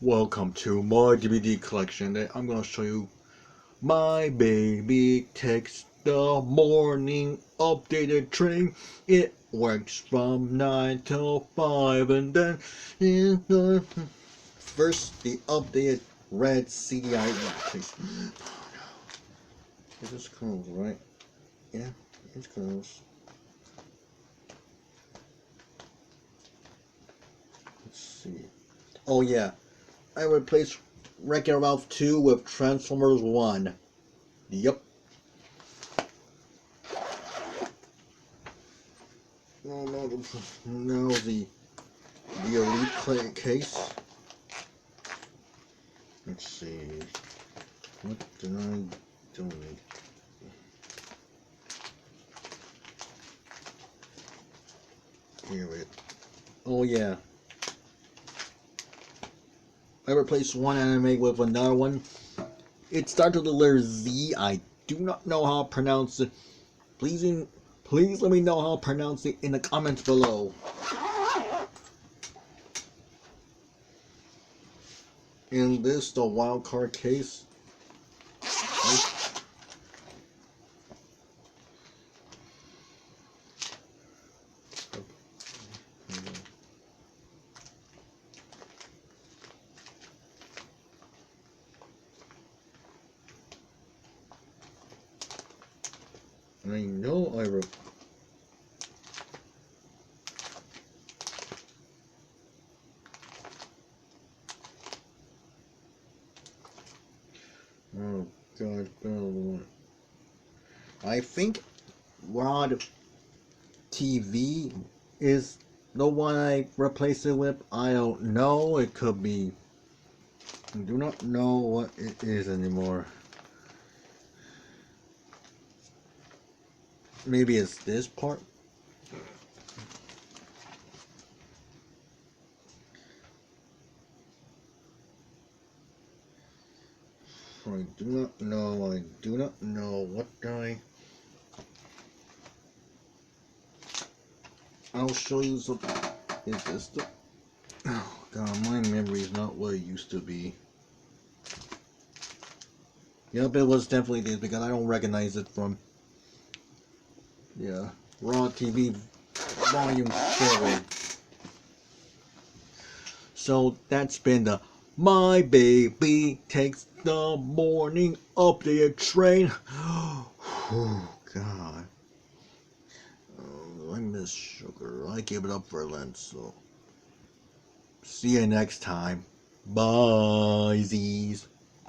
Welcome to my DVD collection. I'm gonna show you my baby takes the morning updated train. It works from 9 till 5 and then first the updated red CDI case. Is this closed, right? Yeah, it's closed. Let's see. Oh yeah, I replaced Wreck-It Ralph 2 with Transformers 1. Yep. No, the Elite case. Let's see. What did I donate? Here it. Oh yeah. I replaced one anime with another one. It starts with the letter Z. I do not know how to pronounce it. Please let me know how to pronounce it in the comments below. In this, the wild card case. I know I wrote. Oh God, I think Rod TV is the one I replaced it with. I don't know. It could be. I do not know what it is anymore. Maybe it's this part. I do not know. I do not know what I'll show you some. Is this the? Oh God, my memory is not what it used to be. Yep, it was definitely this because I don't recognize it from. Yeah, Raw TV Volume 4. So that's been the My Baby Takes the Morning Updated train. Oh God. I miss sugar. I gave it up for Lent, so see you next time. Bye, Z.